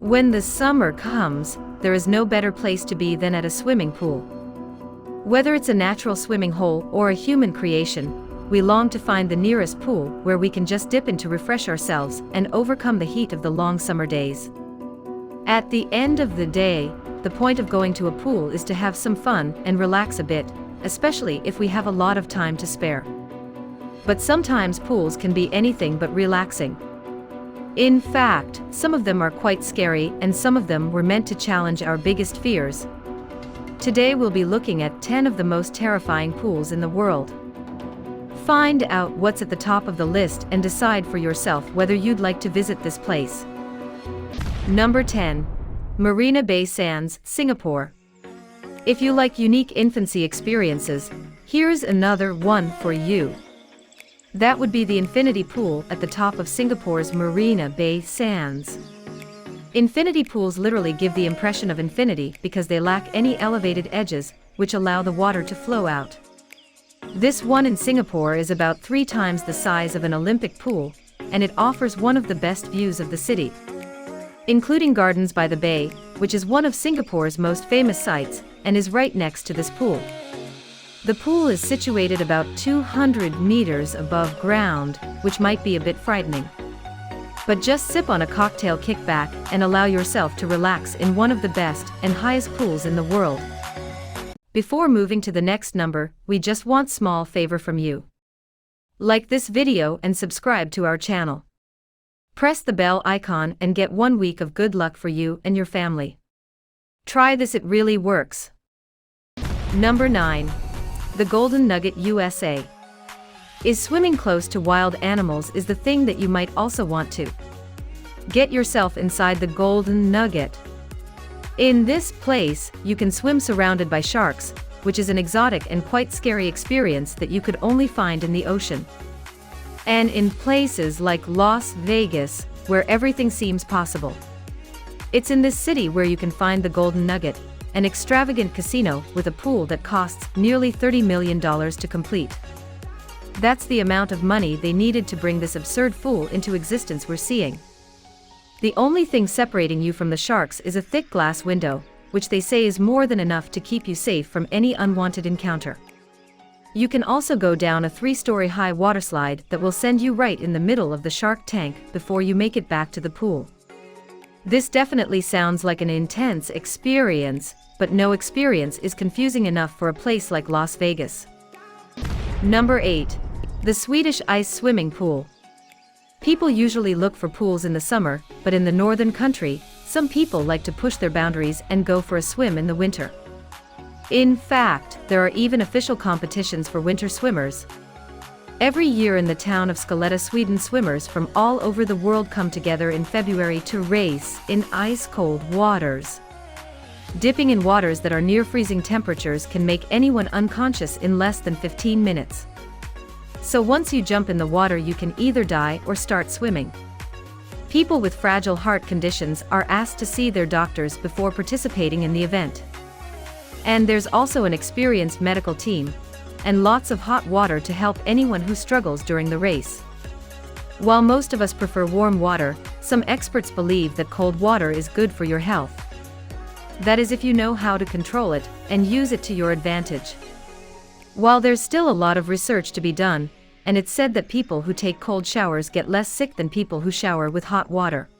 When the summer comes, there is no better place to be than at a swimming pool. Whether it's a natural swimming hole or a human creation, we long to find the nearest pool where we can just dip in to refresh ourselves and overcome the heat of the long summer days. At the end of the day, the point of going to a pool is to have some fun and relax a bit, especially if we have a lot of time to spare. But sometimes pools can be anything but relaxing. In fact, some of them are quite scary and some of them were meant to challenge our biggest fears. Today we'll be looking at 10 of the most terrifying pools in the world. Find out what's at the top of the list and decide for yourself whether you'd like to visit this place. Number 10. Marina Bay Sands, Singapore. If you like unique infancy experiences, here's another one for you. That would be the infinity pool at the top of Singapore's Marina Bay Sands. Infinity pools literally give the impression of infinity because they lack any elevated edges, which allow the water to flow out. This one in Singapore is about 3 times the size of an Olympic pool, and it offers one of the best views of the city, including Gardens by the Bay, which is one of Singapore's most famous sites, and is right next to this pool. The pool is situated about 200 meters above ground, which might be a bit frightening. But just sip on a cocktail kickback and allow yourself to relax in one of the best and highest pools in the world. Before moving to the next number, we just want small favor from you. Like this video and subscribe to our channel. Press the bell icon and get 1 week of good luck for you and your family. Try this, it really works. Number 9. The Golden Nugget USA. Is swimming close to wild animals is the thing that you might also want to. Get yourself inside the Golden Nugget. In this place, you can swim surrounded by sharks, which is an exotic and quite scary experience that you could only find in the ocean. And in places like Las Vegas, where everything seems possible. It's in this city where you can find the Golden Nugget, an extravagant casino with a pool that costs nearly $30 million to complete. That's the amount of money they needed to bring this absurd pool into existence we're seeing. The only thing separating you from the sharks is a thick glass window, which they say is more than enough to keep you safe from any unwanted encounter. You can also go down a 3-story high water slide that will send you right in the middle of the shark tank before you make it back to the pool. This definitely sounds like an intense experience, but no experience is confusing enough for a place like Las Vegas. Number 8. The Swedish ice swimming pool. People usually look for pools in the summer, but in the northern country, some people like to push their boundaries and go for a swim in the winter. In fact, there are even official competitions for winter swimmers. Every year in the town of Skellefteå, Sweden, swimmers from all over the world come together in February to race in ice-cold waters. Dipping in waters that are near freezing temperatures can make anyone unconscious in less than 15 minutes. So once you jump in the water, you can either die or start swimming. People with fragile heart conditions are asked to see their doctors before participating in the event. And there's also an experienced medical team, and lots of hot water to help anyone who struggles during the race. While most of us prefer warm water, some experts believe that cold water is good for your health. That is, if you know how to control it and use it to your advantage. While there's still a lot of research to be done, and it's said that people who take cold showers get less sick than people who shower with hot water.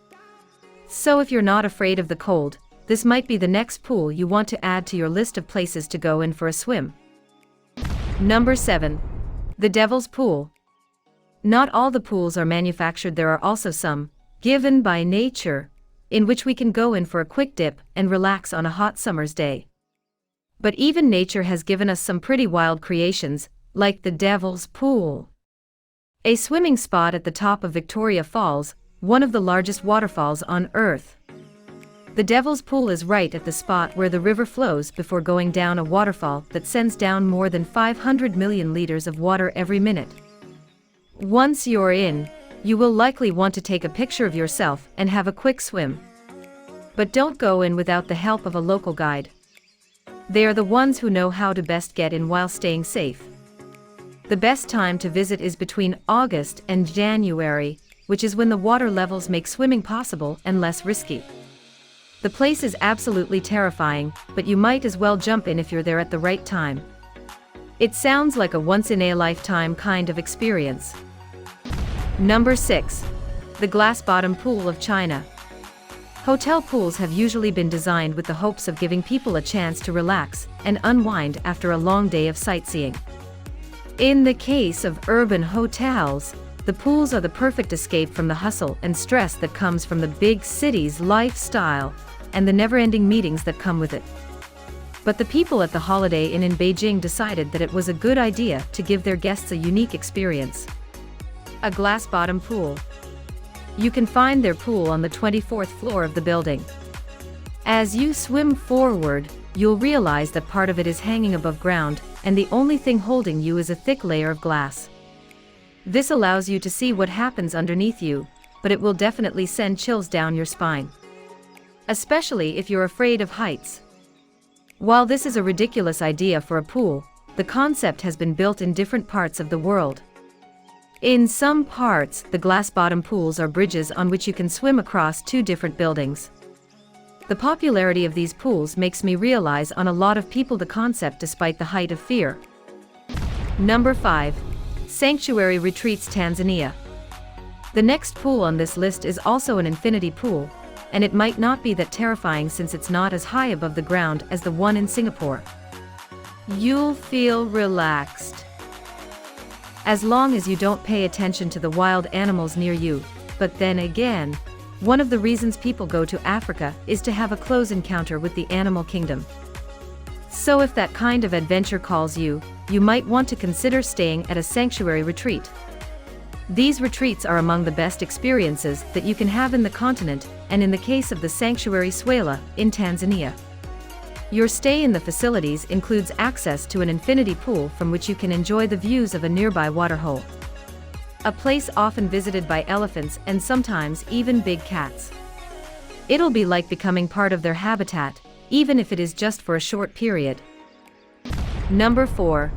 So if you're not afraid of the cold, this might be the next pool you want to add to your list of places to go in for a swim. Number 7. The Devil's Pool. Not all the pools are manufactured. There are also some, given by nature, in which we can go in for a quick dip and relax on a hot summer's day. But even nature has given us some pretty wild creations, like the Devil's Pool. A swimming spot at the top of Victoria Falls, one of the largest waterfalls on Earth. The Devil's Pool is right at the spot where the river flows before going down a waterfall that sends down more than 500 million liters of water every minute. Once you're in, you will likely want to take a picture of yourself and have a quick swim. But don't go in without the help of a local guide. They are the ones who know how to best get in while staying safe. The best time to visit is between August and January, which is when the water levels make swimming possible and less risky. The place is absolutely terrifying, but you might as well jump in if you're there at the right time. It sounds like a once-in-a-lifetime kind of experience. Number 6. The Glass Bottom Pool of China. Hotel pools have usually been designed with the hopes of giving people a chance to relax and unwind after a long day of sightseeing. In the case of urban hotels, the pools are the perfect escape from the hustle and stress that comes from the big city's lifestyle and the never-ending meetings that come with it. But the people at the Holiday Inn in Beijing decided that it was a good idea to give their guests a unique experience. A glass-bottom pool. You can find their pool on the 24th floor of the building. As you swim forward, you'll realize that part of it is hanging above ground, and the only thing holding you is a thick layer of glass. This allows you to see what happens underneath you, but it will definitely send chills down your spine. Especially if you're afraid of heights. While this is a ridiculous idea for a pool, the concept has been built in different parts of the world. In some parts, the glass-bottom pools are bridges on which you can swim across two different buildings. The popularity of these pools makes me realize on a lot of people the concept despite the height of fear. Number 5. Sanctuary Retreats Tanzania. The next pool on this list is also an infinity pool, and it might not be that terrifying since it's not as high above the ground as the one in Singapore. You'll feel relaxed as long as you don't pay attention to the wild animals near you, but then again, one of the reasons people go to Africa is to have a close encounter with the animal kingdom. So if that kind of adventure calls you, you might want to consider staying at a sanctuary retreat. These retreats are among the best experiences that you can have in the continent, and in the case of the sanctuary Swala, in Tanzania. Your stay in the facilities includes access to an infinity pool from which you can enjoy the views of a nearby waterhole. A place often visited by elephants and sometimes even big cats. It'll be like becoming part of their habitat, even if it is just for a short period. Number 4.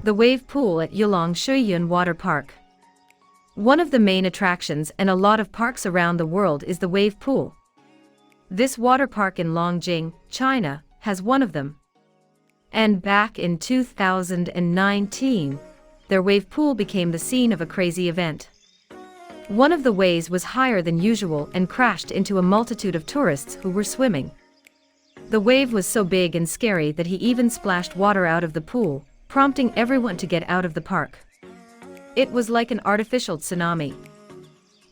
The Wave Pool at Yulongshuyun Water Park. One of the main attractions in a lot of parks around the world is the wave pool. This water park in Longjing, China, has one of them. And back in 2019, their wave pool became the scene of a crazy event. One of the waves was higher than usual and crashed into a multitude of tourists who were swimming. The wave was so big and scary that he even splashed water out of the pool, prompting everyone to get out of the park. It was like an artificial tsunami.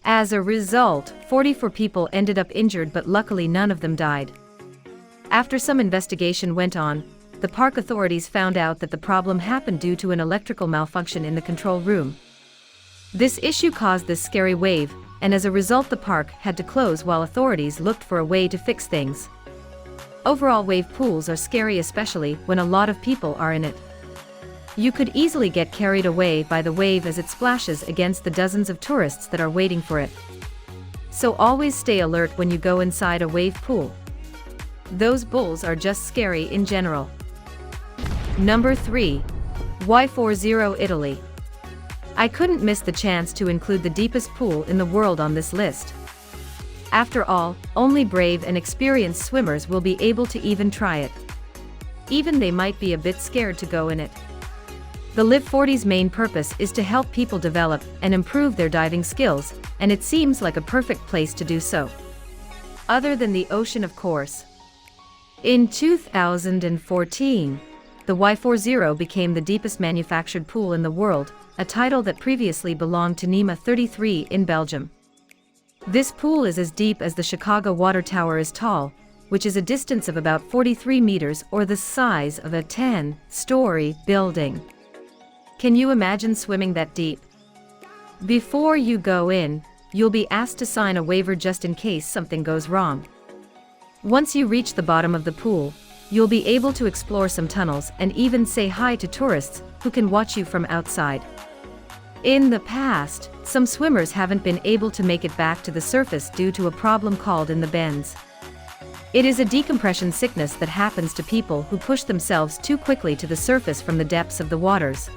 As a result, 44 people ended up injured, but luckily none of them died. After some investigation went on, the park authorities found out that the problem happened due to an electrical malfunction in the control room. This issue caused this scary wave, and as a result the park had to close while authorities looked for a way to fix things. Overall, wave pools are scary, especially when a lot of people are in it. You could easily get carried away by the wave as it splashes against the dozens of tourists that are waiting for it. So always stay alert when you go inside a wave pool. Those bulls are just scary in general. Number 3. Y40 Italy. I couldn't miss the chance to include the deepest pool in the world on this list. After all, only brave and experienced swimmers will be able to even try it. Even they might be a bit scared to go in it. The Live40's main purpose is to help people develop and improve their diving skills, and it seems like a perfect place to do so. Other than the ocean, of course. In 2014, the Y40 became the deepest manufactured pool in the world, a title that previously belonged to NEMA 33 in Belgium. This pool is as deep as the Chicago Water Tower is tall, which is a distance of about 43 meters or the size of a 10-story building. Can you imagine swimming that deep? Before you go in, you'll be asked to sign a waiver just in case something goes wrong. Once you reach the bottom of the pool, you'll be able to explore some tunnels and even say hi to tourists who can watch you from outside. In the past, some swimmers haven't been able to make it back to the surface due to a problem called in the bends. It is a decompression sickness that happens to people who push themselves too quickly to the surface from the depths of the waters.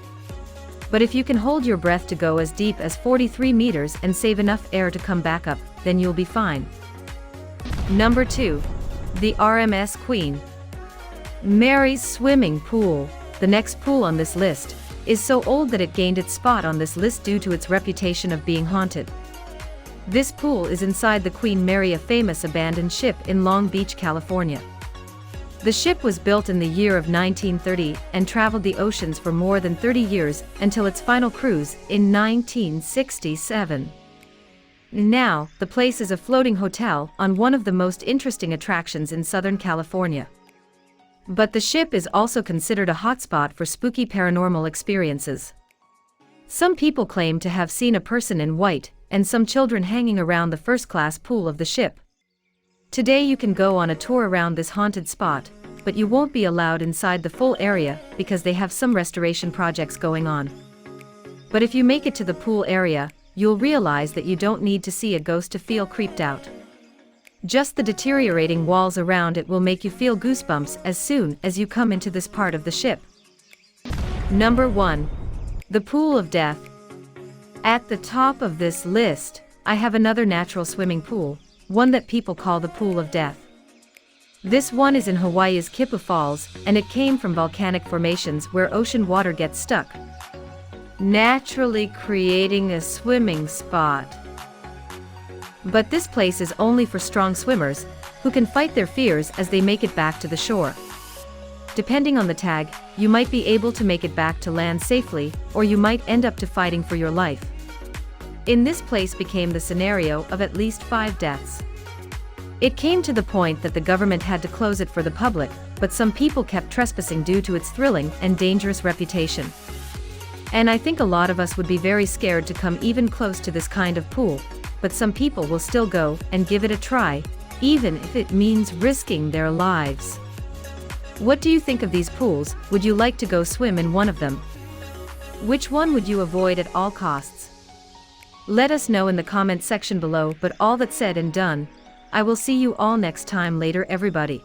But if you can hold your breath to go as deep as 43 meters and save enough air to come back up, then you'll be fine. Number 2. The RMS Queen. Mary's Swimming Pool. The next pool on this list is so old that it gained its spot on this list due to its reputation of being haunted. This pool is inside the Queen Mary, a famous abandoned ship in Long Beach, California. The ship was built in the year of 1930 and traveled the oceans for more than 30 years until its final cruise in 1967. Now, the place is a floating hotel on one of the most interesting attractions in Southern California. But the ship is also considered a hotspot for spooky paranormal experiences. Some people claim to have seen a person in white and some children hanging around the first-class pool of the ship. Today you can go on a tour around this haunted spot, but you won't be allowed inside the full area because they have some restoration projects going on. But if you make it to the pool area, you'll realize that you don't need to see a ghost to feel creeped out. Just the deteriorating walls around it will make you feel goosebumps as soon as you come into this part of the ship. Number 1. The Pool of Death. At the top of this list, I have another natural swimming pool, one that people call the Pool of Death. This one is in Hawaii's Kipu Falls, and it came from volcanic formations where ocean water gets stuck, naturally creating a swimming spot. But this place is only for strong swimmers, who can fight their fears as they make it back to the shore. Depending on the tag, you might be able to make it back to land safely, or you might end up to fighting for your life. In this place became the scenario of at least 5 deaths. It came to the point that the government had to close it for the public, but some people kept trespassing due to its thrilling and dangerous reputation. And I think a lot of us would be very scared to come even close to this kind of pool, but some people will still go and give it a try, even if it means risking their lives. What do you think of these pools? Would you like to go swim in one of them? Which one would you avoid at all costs? Let us know in the comment section below. But all that said and done, I will see you all next time later, everybody.